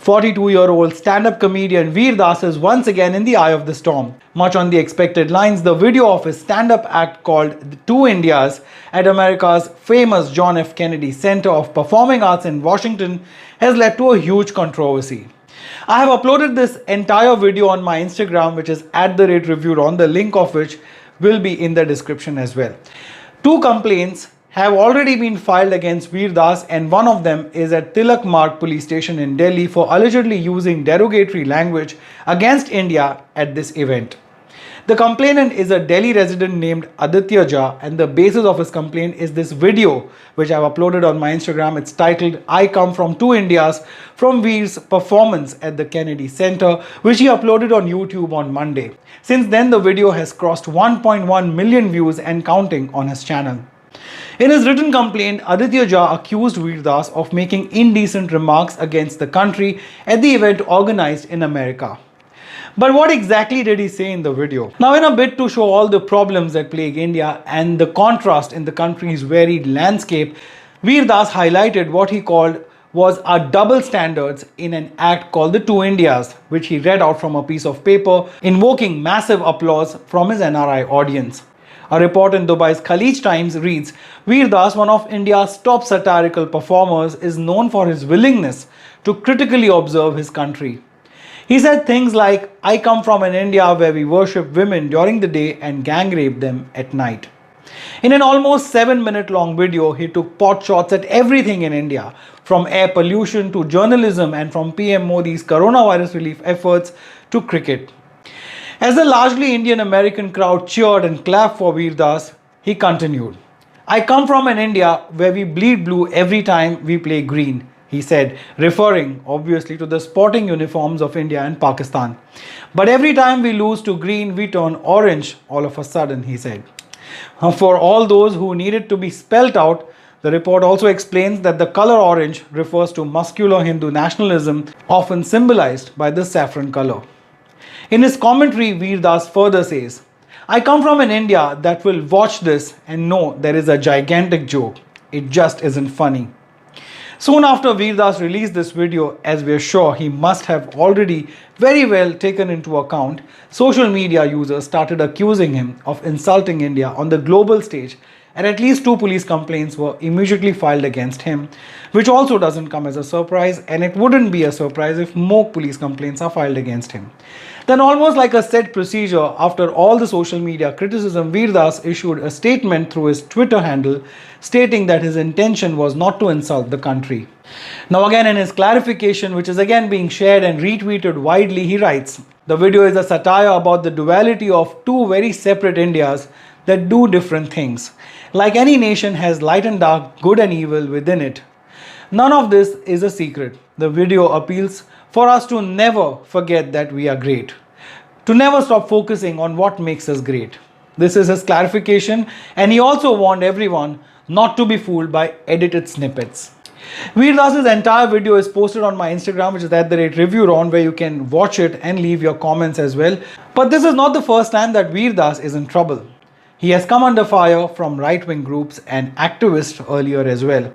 42-year-old stand-up comedian Veer is once again in the eye of the storm. Much on the expected lines, the video of his stand-up act called The Two Indias at America's famous John F. Kennedy Center of Performing Arts in Washington has led to a huge controversy. I have uploaded this entire video on my Instagram, which is @reviewron, the link of which will be in the description as well. Two complaints have already been filed against Veer and one of them is at Tilak Marg Police Station in Delhi for allegedly using derogatory language against India at this event. The complainant is a Delhi resident named Aditya Jha, and the basis of his complaint is this video which I've uploaded on my Instagram. It's titled "I Come From Two Indias" from Veer's performance at the Kennedy Center, which he uploaded on YouTube on Monday. Since then, the video has crossed 1.1 million views and counting on his channel. In his written complaint, Aditya Jha accused Veer of making indecent remarks against the country at the event organized in America. But what exactly did he say in the video? Now, in a bid to show all the problems that plague India and the contrast in the country's varied landscape, Veer highlighted what he called was our double standards in an act called The Two Indias, which he read out from a piece of paper, invoking massive applause from his NRI audience. A report in Dubai's Khaleej Times reads, Veer, one of India's top satirical performers, is known for his willingness to critically observe his country. He said things like, "I come from an India where we worship women during the day and gang rape them at night." In an almost 7-minute long video, he took pot shots at everything in India, from air pollution to journalism and from PM Modi's coronavirus relief efforts to cricket. As the largely Indian American crowd cheered and clapped for Veer he continued, "I come from an India where we bleed blue every time we play green," he said, referring obviously to the sporting uniforms of India and Pakistan. "But every time we lose to green, we turn orange all of a sudden," he said. For all those who need it to be spelt out, the report also explains that the color orange refers to muscular Hindu nationalism, often symbolized by the saffron color. In his commentary, Veer further says, "I come from an India that will watch this and know there is a gigantic joke. It just isn't funny." Soon after Veer released this video, as we are sure he must have already very well taken into account, social media users started accusing him of insulting India on the global stage, and at least 2 police complaints were immediately filed against him, which also doesn't come as a surprise, and it wouldn't be a surprise if more police complaints are filed against him. Then, almost like a set procedure, after all the social media criticism, Veer issued a statement through his Twitter handle stating that his intention was not to insult the country. Now again, in his clarification, which is again being shared and retweeted widely, he writes, "The video is a satire about the duality of two very separate Indias that do different things. Like any nation has light and dark, good and evil within it. None of this is a secret. The video appeals for us to never forget that we are great, to never stop focusing on what makes us great." This is his clarification, and he also warned everyone not to be fooled by edited snippets. Veer entire video is posted on my Instagram, which is @reviewron, where you can watch it and leave your comments as well. But this is not the first time that Veer is in trouble. He has come under fire from right-wing groups and activists earlier as well.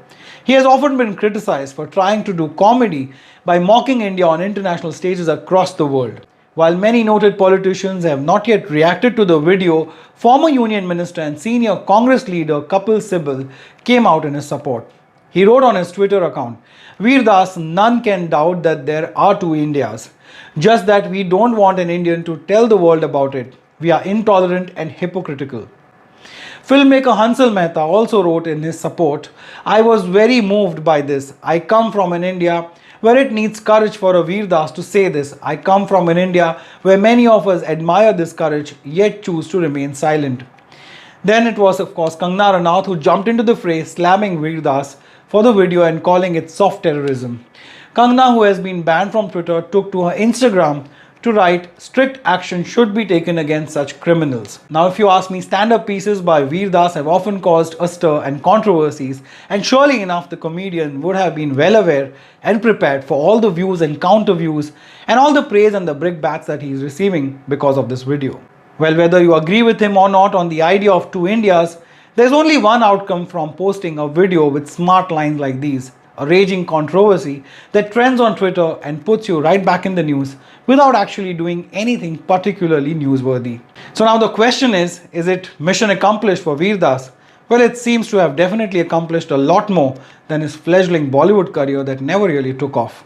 He has often been criticized for trying to do comedy by mocking India on international stages across the world. While many noted politicians have not yet reacted to the video, former Union Minister and senior Congress leader Kapil Sibal came out in his support. He wrote on his Twitter account, "Veer, none can doubt that there are two Indias. Just that we don't want an Indian to tell the world about it. We are intolerant and hypocritical." Filmmaker Hansal Mehta also wrote in his support, "I was very moved by this. I come from an India where it needs courage for a Veer to say this. I come from an India where many of us admire this courage yet choose to remain silent." Then it was of course Kangana Ranaut who jumped into the fray, slamming Veer for the video and calling it soft terrorism. Kangana, who has been banned from Twitter, took to her Instagram to write, "Strict action should be taken against such criminals." Now, if you ask me, stand-up pieces by Veer have often caused a stir and controversies, and surely enough the comedian would have been well aware and prepared for all the views and counter views and all the praise and the brickbats that he is receiving because of this video. Well, whether you agree with him or not on the idea of two Indias, there's only one outcome from posting a video with smart lines like these. a raging controversy that trends on Twitter and puts you right back in the news without actually doing anything particularly newsworthy. So now the question is it mission accomplished for Virdas? Well, it seems to have definitely accomplished a lot more than his fledgling Bollywood career that never really took off.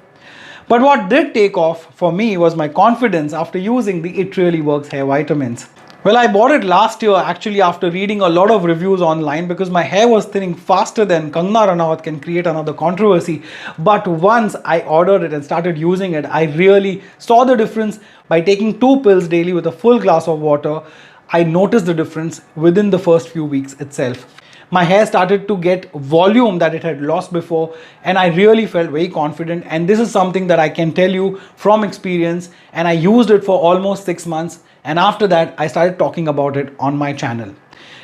But what did take off for me was my confidence after using the It Really Works hair vitamins. Well, I bought it last year actually after reading a lot of reviews online because my hair was thinning faster than Kangana Ranaut can create another controversy. But once I ordered it and started using it, I really saw the difference by taking 2 pills daily with a full glass of water. I noticed the difference within the first few weeks itself. My hair started to get volume that it had lost before, and I really felt very confident, and this is something that I can tell you from experience, and I used it for almost 6 months, and after that I started talking about it on my channel.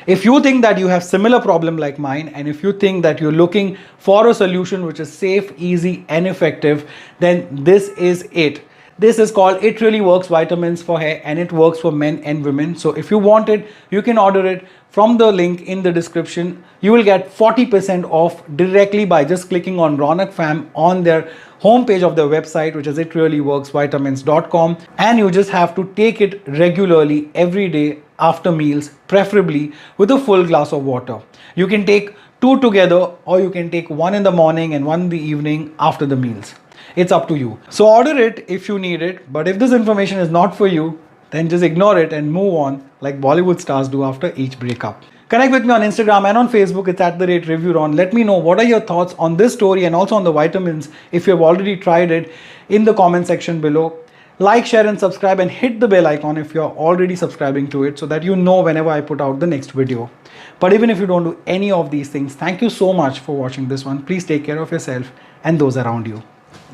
If you think that you have similar problem like mine, and if you think that you're looking for a solution which is safe, easy and effective, then this is it. This is called It Really Works Vitamins for Hair, and it works for men and women. So if you want it, you can order it from the link in the description. You will get 40% off directly by just clicking on Ronak Fam on their homepage of their website, which is itreallyworksvitamins.com, and you just have to take it regularly every day after meals, preferably with a full glass of water. You can take 2 together, or you can take 1 in the morning and 1 in the evening after the meals. It's up to you. So order it if you need it, but if this information is not for you, then just ignore it and move on like Bollywood stars do after each breakup. Connect with me on Instagram and on Facebook. It's @ReviewRon. Let me know what are your thoughts on this story and also on the vitamins if you have already tried it in the comment section below. Like, share and subscribe, and hit the bell icon if you're already subscribing to it so that you know whenever I put out the next video. But even if you don't do any of these things, thank you so much for watching this one. Please take care of yourself and those around you.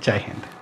Jai Hind.